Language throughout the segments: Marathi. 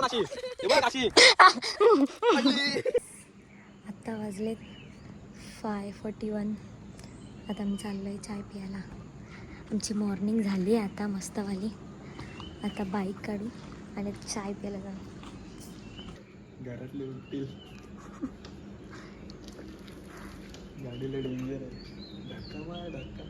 आता वाजले 5:41. आता आम्ही चाललोय चाय प्यायला. आमची मॉर्निंग झाली आहे आता मस्तवाली. आता बाईक काढू आणि चाय प्यायला जाऊ. घरातले उठतील. गाडीला डेंजर आहे. धक्का मार धक्का.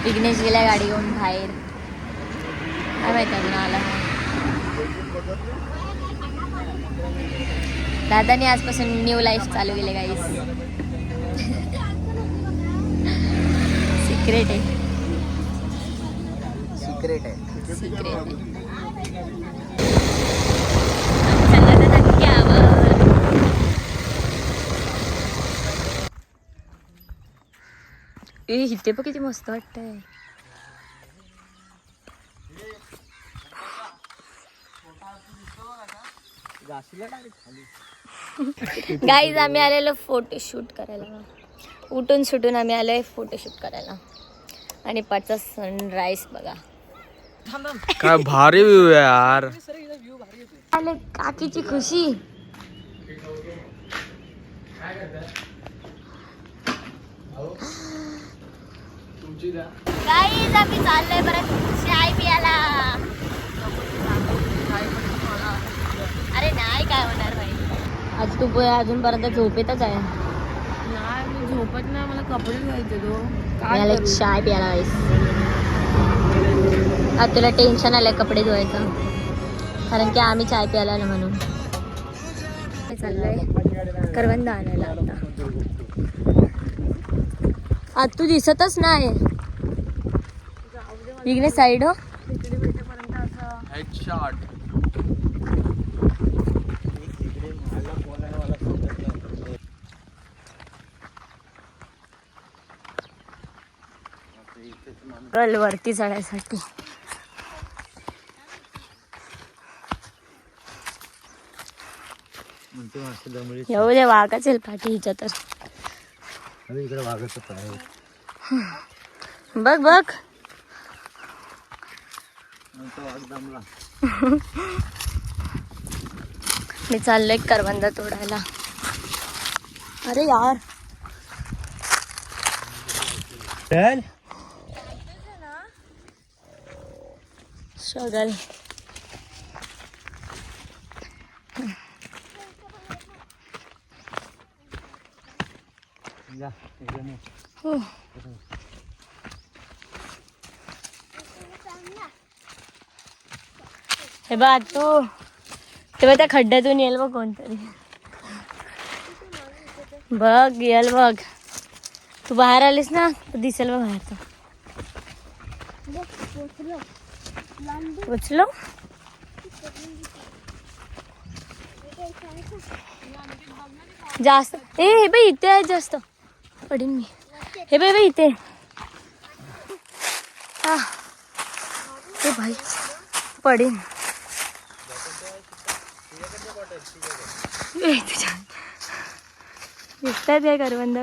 विघ्नेश गेल्या गाडी घेऊन बाहेर. काय माहिती अजून आला. दादाने आजपासून न्यू लाईफ चालू केले गाईस. सिक्रेट आहे. सिक्रेट आहे. सिक्रेट आहे. चला तर नक्की यावं. इथे पण किती मस्त वाटतंय. गाईज आम्ही आलेलो फोटोशूट करायला. उठून सुटून आम्ही आलोय फोटोशूट करायला. आणि पाचचा सनराईज बघा. काय भारी व्ह्यू आहे यार. आले काकीची खुशी. गाईज आम्ही चाललोय परत चाय प्यायला. अरे नाही काय होणार भाई. आज तू अजूनपर्यंत झोपेतच आहे. नाही मी झोपत नाही. मला कपडे धुवायचे तो. मला चाय प्यायला आहेस. आता तुला टेन्शन आलंय कपडे धुवायचं कारण की आम्ही चाय प्यायला ना म्हणून. चाललंय करवंद आणायला. आता तू दिसतच नाही. इकडे साईड हो. हेडशॉट. गल वरती चढायसाठी. येऊ दे वाघ असेल पाठी हिच्या तर. इकडे वागत आहे. बघ बघ. मी चाललोय करवंद तोडायला. अरे यार चल. स्ट्रगल. हे बघ तू तेव्हा त्या खड्ड्यातून येईल बघ कोणतरी. बघ येईल बघ. तू बाहेर आलीस ना दिसेल बघ बाहेर. पोचलो. जास्त हे बाई इथे आहे जास्त. पडीन मी. हे बाई इथे. हे भाई पडीन. दिसतात आहे करवंद.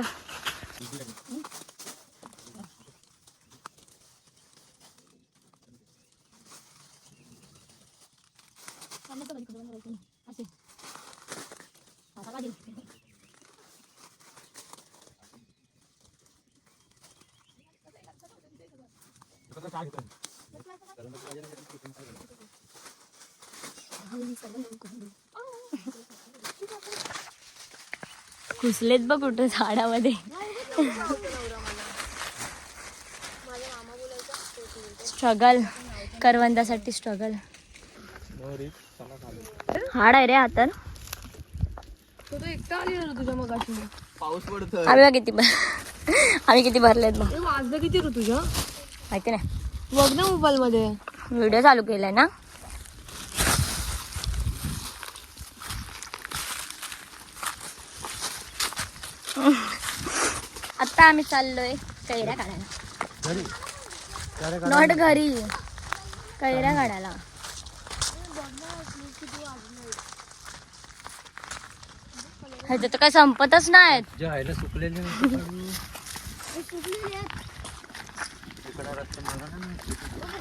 घुसलेत बघ कुठं झाडामध्ये. स्ट्रगल करवंदासाठी स्ट्रगल. हाड आहे रे हातात. पाऊस पडतोय. आम्ही किती भरलेत बघ. वाजलं किती ऋ तुझ्या माहिती नाही. बघ ना मोबाईल मध्ये व्हिडिओ चालू केलाय ना. आम्ही चाललोय कैऱ्या काढायला. नॉट घरी, कैऱ्या काढायला. ह्याच्यात तर काय संपतच नाहीत.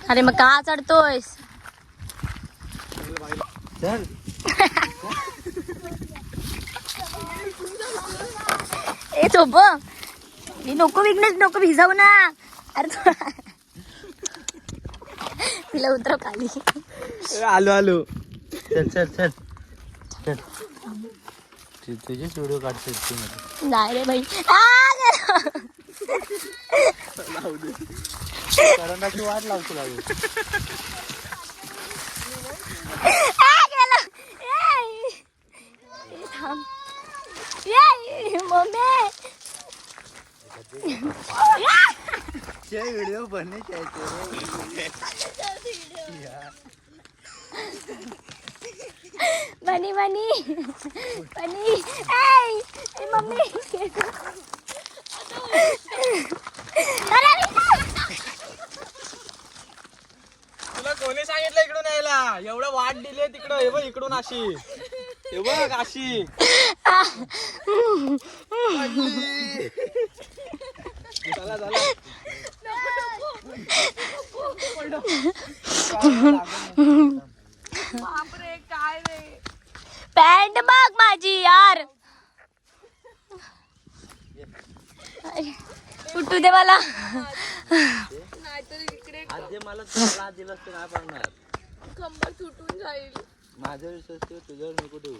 अरे मग का चढतोयस? ए झोप, नको विघ्नेश, नको भिजाऊ ना. अरे तिला उतरव खाली. आलो आलो. चल चल चल चल. तुझेच व्हिडिओ काढते. नाही रे भाई. करंडाची वाट लावतो लागू. व्हिडिओ बनने बनी बनी बनी. मम्मी तुला कोणी सांगितलं इकडून यायला? एवढं वाट दिली तिकडं. हे बघ इकडून अशी. हे बघ अशी. चला चला. बापरे काय रे. पॅन्ट बघ माझी यार. उठू दे मला. नाहीतर इकडे मला तुला दिलं तर नाही पडणार. कंबर तुटून जाईल. माझ्या विश्वास ठेव, तुझ्यावर नको ठेवू.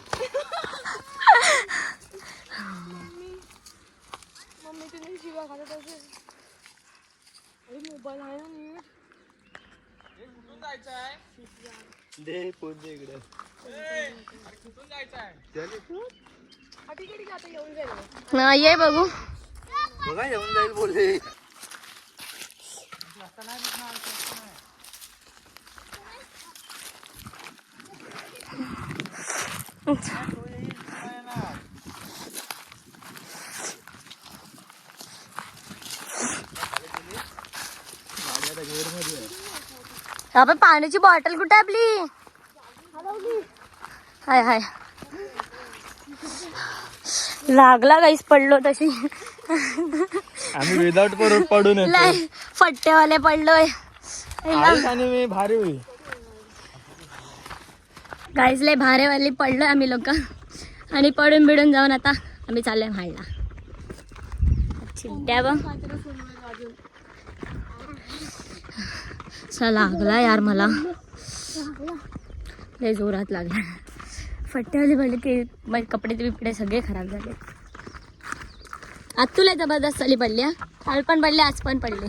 मम्मी तुम्ही शिवा खात असेल. अरे मोबाईल आहे ना नीट. कुठून जायचं आहे? दे फोन दे इकडे. कुठून जायचं आहे? चल ठीक आहे आता येऊन जाईल. ये बघू. बघा येऊन जाईल बोलले. आपण पाण्याची बॉटल कुठे आपली? हाय हाय. लागला गाईस, पडलो तशी. आम्ही विदाउट पडून लय फट्टेवाले पडलोय आणि मी भारी होई. गाईस लय भारेवाली पडलोय आम्ही लोक. आणि पडून बिडून जाऊन आता आम्ही चाललोय म्हाडला. चिड्या बघ. लागला यार मला, लय जोरात लागला. फट्टेवाली पडले की माझे कपडे बिपडे सगळे खराब झाले. आज तुला जबरदस्त चली पडली. काल पण पडली, आज पण पडली.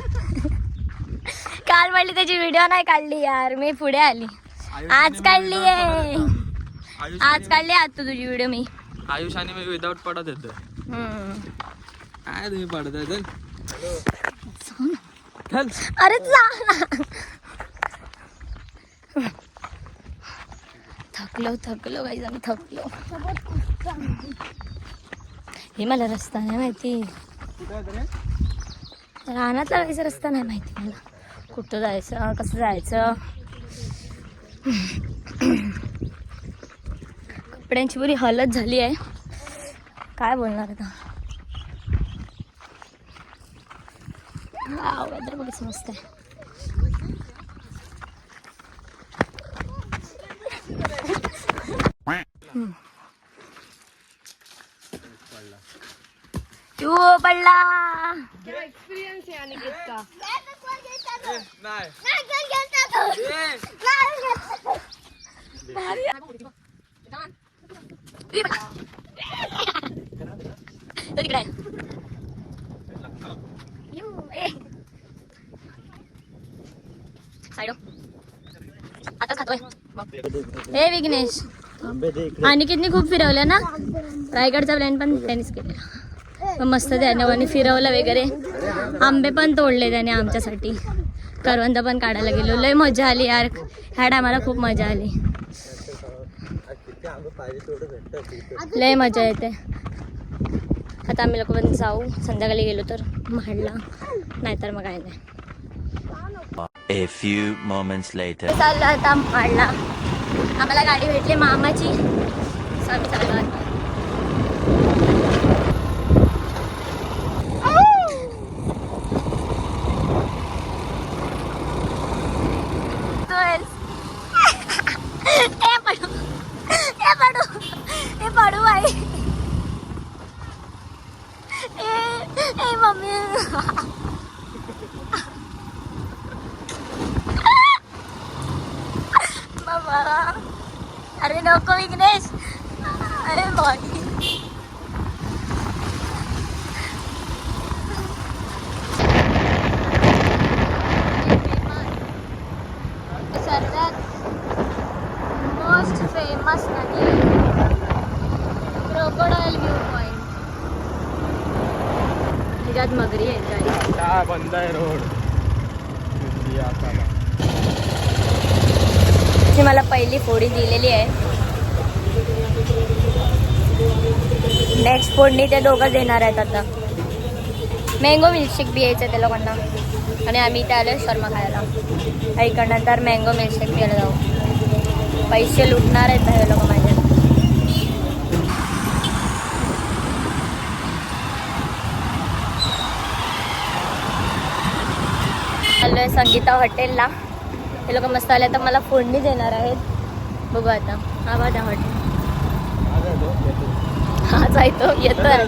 काल पडली त्याची व्हिडिओ नाही काढली यार, मी पुढे आली. आज काढली आहे, आज काढली आज तू तुझी व्हिडिओ. मी आयुष आणि मी विदाउट पडत येतो. काय तुम्ही पडताय? चल. अरे जा. थकलो गाईज, आम्ही थकलो. हे मला रस्ता नाही माहिती. रानातला जायचा रस्ता नाही माहिती मला. कुठं जायचं, कसं जायचं. कपड्यांची पुरी हालत झाली आहे. काय बोलणार आता. वेदर बघच मस्त आहे. तू पडला. एक्सपिरियन्स आहे अनिकेतचा. नाही आता खातोय. हे विघ्नेश अनिकेतने खूप फिरवलं ना. रायगडचा प्लॅन पण त्यांनीच केलेला. मस्त त्याने फिरवलं वगैरे. आंबे पण तोडले त्याने आमच्यासाठी. करवंद पण काढायला गेलो. लय मजा आली यार. ह्या टायमाला खूप मजा आली. लय मजा येते. आता आम्ही लोक पण जाऊ, संध्याकाळी गेलो तर म्हाडला, नाहीतर मग काय नाही. A few moments later. चाललो आता म्हाडला. आम्हाला गाडी भेटली मामाची, सो आम्ही चाललो आता. पडू बाई. ए मम्मी. बाबा अरे नको विघ्नेश. अरे बाई सर्वात मोस्ट फेमस नदी क्रोकोडाईल व्ह्यू पॉइंट. त्याच्यात मगरी आहेत गाडी. काय बंद आहे रोड. ती मला पहिली फोडी दिलेली आहे. नेक्स्ट फोडणी ते दोघं देणार आहेत. आता मँगो मिल्कशेक बी यायचं त्या लोकांना, आणि आम्ही इथे आलो शर्मा खायला. ऐकल्यानंतर मँगो मिल्कशेक प्यायला जाऊ. पैसे लुटणार आहेत हे लोक माझ्या. आलोय संगीता हॉटेलला. हे लोक मस्त आले, तर मला फोडणी देणार आहेत. बघू आता. हा बघा हॉटेल. हा जायतो येतोय.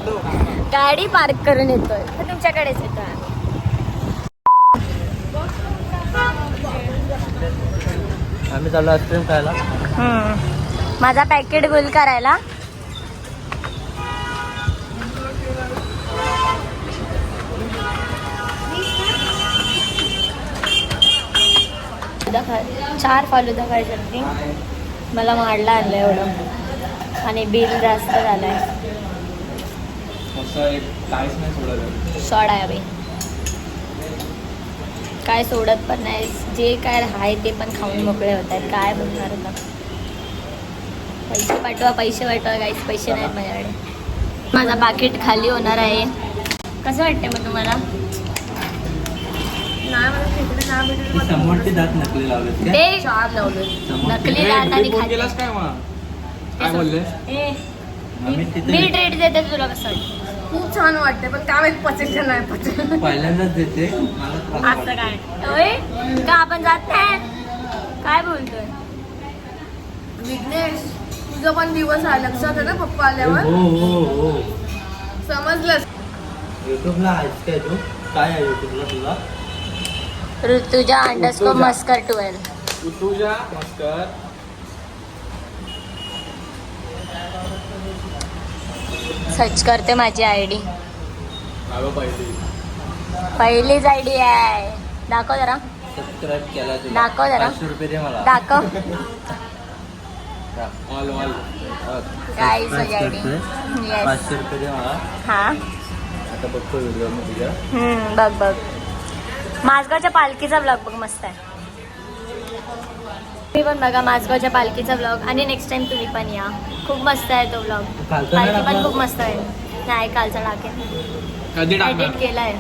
गाडी पार्क करून येतोय, तर तुमच्याकडेच येतोय. आम्ही चाललो आईस्क्रीम खायला. माझा पॅकेट गुल करायला. चार फालुदा खायचे होती. मला माडला आणलं एवढं, आणि बिल जास्त झालंय. सोडा आहे बाई, काय सोडत पण नाही. जे काय आहे ते पण खाऊन मोकळे होत आहेत. काय बोलणार होता. पैसे पाठवा, पैसे पाठवा. काहीच पैसे नाहीत माझ्याकडे. माझा पाकिट खाली होणार आहे. कसं वाटतंय मग तुम्हाला? समोरचे दात नकली लावले ते चार लावले. नकली दात आणि खाली. काय मग काय बोलले? मी ट्रीट देते तुला. कसं वाटतं? खूप छान वाटते, पण काय माहित पचेल नाही पचेल. पहिल्यांदाच देते. असं काय होय का? आपण जात नाही. काय बोलतोय विघ्नेश? तुझा पण दिवस आहे, लक्षात आहे ना पप्पा आल्यावर? हो. समजलंस? युट्यूबला आहेस काय तू? काय आहे युट्यूबला तुला? ऋतुजा _ मस्कर 12. ऋतुजा मस्कर. सर्च करते माझी आयडी. पहिलीच आयडी आहे. दाखव जरा. सबस्क्राईब केला तुला. दाखव जरा. 500 रुपये दे मला. दाखव. ऑल काय माझी आयडी. 500 रुपये दे मला. हा आता बघतो व्हिडिओ मी तुझ्या. बघ. माझगावच्या पालखीचा ब्लॉग बघ, मस्त आहे. तुम्ही पण बघा माझगावच्या पालखीचा ब्लॉग, आणि नेक्स्ट टाइम तुम्ही पण या. खूप मस्त आहे तो ब्लॉग. पालखी पण खूप मस्त आहे. नाही, कालचा टाकेल. कधी एडिट केलाय.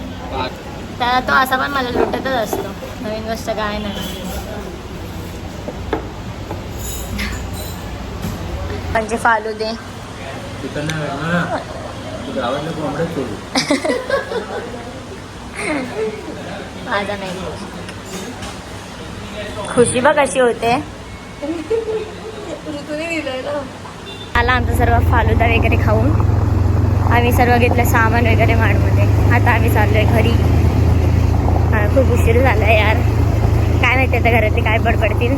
त्याला तो असा पण मला लुटतच असतो. नवीन गोष्ट काय नाही. म्हणजे फालुदे गावातल्या कोंबड्या सोडू. माझा नाही. खुशी बघ कशी होते. आला आमचं सर्व फालुदा वगैरे खाऊन. आम्ही सर्व घेतलं सामान वगैरे माडमध्ये. आता आम्ही चाललोय घरी. खूप उशीर झाला यार. काय माहिती आता घरातले काय बडबडतील.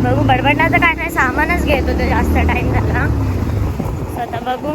बघू. बडबडण्याचं काय नाही, सामानच घेत होतं. जास्त टाइम झाला. स्वतः बघू.